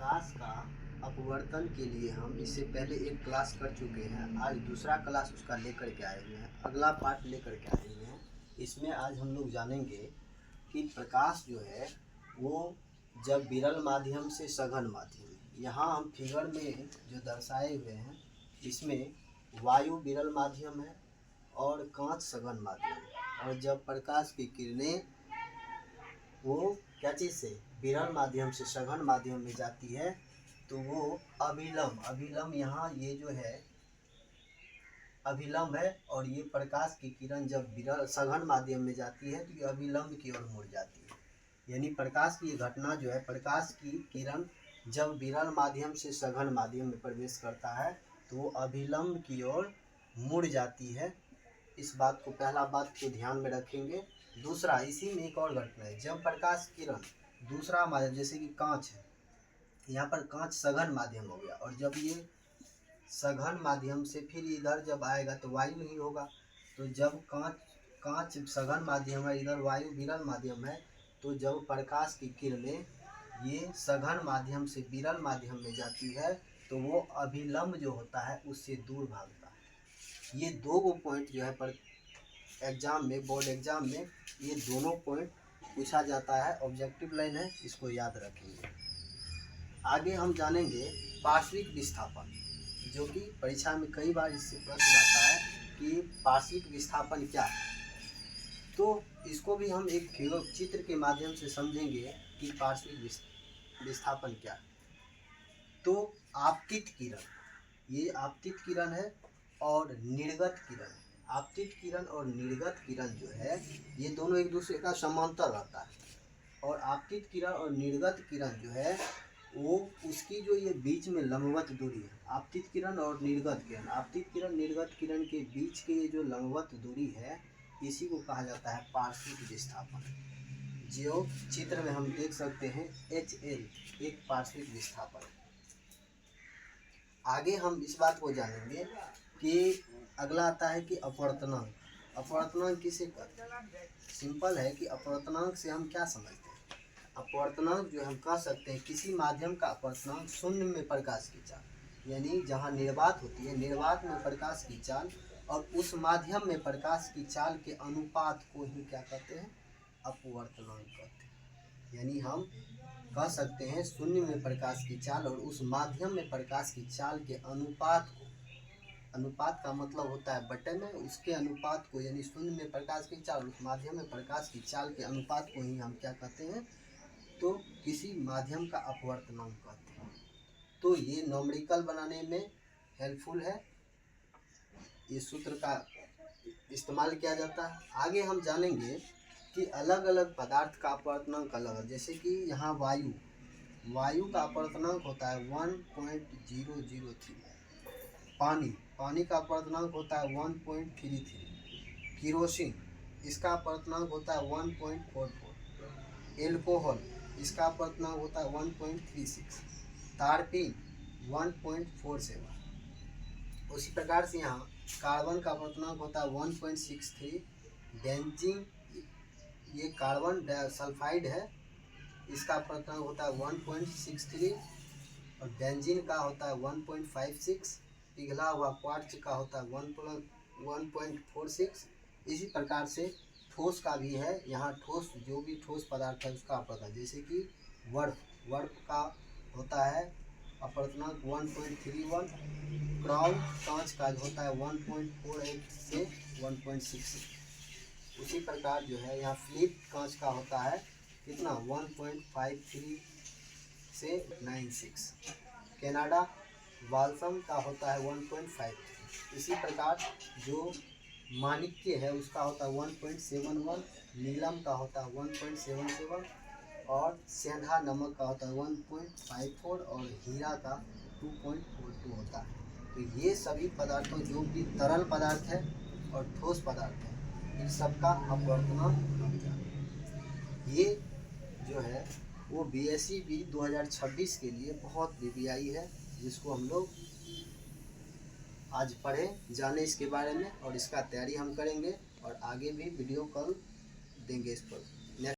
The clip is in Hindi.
प्रकाश का अपवर्तन के लिए हम इससे पहले एक क्लास कर चुके हैं। आज दूसरा क्लास उसका लेकर के आए हुए हैं, अगला पार्ट लेकर के आए हुए हैं। इसमें आज हम लोग जानेंगे कि प्रकाश जो है वो जब विरल माध्यम से सघन माध्यम, यहाँ हम फिगर में जो दर्शाए हुए हैं इसमें वायु विरल माध्यम है और कांच सघन माध्यम है। और जब प्रकाश की किरणें वो क्या चीज़ से विरल माध्यम से सघन माध्यम में जाती है तो वो अभिलंब यहाँ ये जो है अभिलंब है, और ये प्रकाश की किरण जब विरल सघन माध्यम में जाती है तो ये अभिलंब की ओर मुड़ जाती है। यानी प्रकाश की ये घटना जो है, प्रकाश की किरण जब विरल माध्यम से सघन माध्यम में प्रवेश करता है तो वो अभिलंब की ओर मुड़ जाती है। इस बात को पहला बात को ध्यान में रखेंगे। दूसरा, इसी में एक और घटना है, जब प्रकाश किरण दूसरा माध्यम जैसे कि कांच है, यहाँ पर कांच सघन माध्यम हो गया, और जब ये सघन माध्यम से फिर इधर जब आएगा तो वायु ही होगा। तो जब कांच सघन माध्यम है, इधर वायु विरल माध्यम है, तो जब प्रकाश की किरणें ये सघन माध्यम से विरल माध्यम में जाती है तो वो अभिलंब जो होता है उससे दूर भागता है। ये दो पॉइंट जो है पर एग्जाम में, बोर्ड एग्जाम में ये दोनों पॉइंट पूछा जाता है, ऑब्जेक्टिव लाइन है, इसको याद रखेंगे। आगे हम जानेंगे पार्श्विक विस्थापन, जो कि परीक्षा में कई बार इससे प्रश्न आता है कि पार्श्विक विस्थापन क्या है। तो इसको भी हम एक चित्र के माध्यम से समझेंगे कि पार्श्विक विस्थापन क्या है। तो आपतित किरण, ये आपतित किरण है और निर्गत किरण है। आपतित किरण और निर्गत किरण जो है ये दोनों एक दूसरे का समांतर रहता है, और आपतित किरण और निर्गत किरण जो है वो उसकी जो ये बीच में लंबवत दूरी है, आपतित किरण और निर्गत किरण, आपतित किरण निर्गत किरण के बीच के ये जो लंबवत दूरी है इसी को कहा जाता है पार्श्विक विस्थापन, जो चित्र में हम देख सकते हैं HL एक पार्श्विक विस्थापन। आगे हम इस बात को जानेंगे कि अगला आता है कि अपवर्तनांक। अपवर्तनांक किसे कहते हैं? सिंपल है कि अपवर्तनांक से हम क्या समझते हैं? अपवर्तनांक जो हम कह सकते हैं किसी माध्यम का अपवर्तनांक शून्य में प्रकाश की चाल, यानी जहाँ निर्वात होती है, निर्वात में प्रकाश की चाल और उस माध्यम में प्रकाश की चाल के अनुपात को ही क्या कहते हैं? अपवर्तनांक कहते हैं। यानी हम कह सकते हैं शून्य में प्रकाश की चाल और उस माध्यम में प्रकाश की चाल के अनुपात को, अनुपात का मतलब होता है बटे में, उसके अनुपात को, यानी शून्य में प्रकाश की चाल उस माध्यम में प्रकाश की चाल के अनुपात को ही हम क्या कहते हैं? तो किसी माध्यम का अपवर्तनांक कहते हैं। तो ये न्यूमेरिकल बनाने में हेल्पफुल है, ये सूत्र का इस्तेमाल किया जाता है। आगे हम जानेंगे कि अलग अलग पदार्थ का अपवर्तनांक अलग है। जैसे कि यहाँ वायु का अपवर्तनांक होता है 1.003, पानी का अपवर्तनांक होता है 1.33, केरोसिन इसका अपवर्तनांक होता है 1.44, एल्कोहल इसका अपवर्तनांक होता है 1.36, तारपीन 1.47। उसी प्रकार से यहाँ कार्बन का अपवर्तनांक होता है 1.63, बेंजीन ये कार्बन डाइसल्फाइड है, इसका अपवर्तनांक होता है 1.63, और बेंजीन का होता है 1.56, पिघला हुआ क्वार्ट्ज का होता है 1.46। इसी प्रकार से ठोस का भी है, यहाँ ठोस जो भी ठोस पदार्थ है उसका अपवर्तनांक, जैसे कि वर्फ का होता है अपवर्तनांक 1.31, क्राउन कांच का होता है 1.48 से 1.66। उसी प्रकार जो है यहाँ फिलिप कांच का होता है कितना 1.53 से 96, कनाडा बाल्सम का होता है 1.53। इसी प्रकार जो माणिक्य है उसका होता है 1.71, नीलम का होता है 1.77, और सेंधा नमक का होता है 1.54, और हीरा का 2.42 होता है। तो ये सभी पदार्थों जो भी तरल पदार्थ है और ठोस पदार्थ है इन सबका अपवर्तनांक ये जो है वो BSc 2026 के लिए बहुत VVI है, जिसको हम लोग आज पढ़ें, जाने इसके बारे में, और इसका तैयारी हम करेंगे और आगे भी वीडियो कल देंगे इस पर।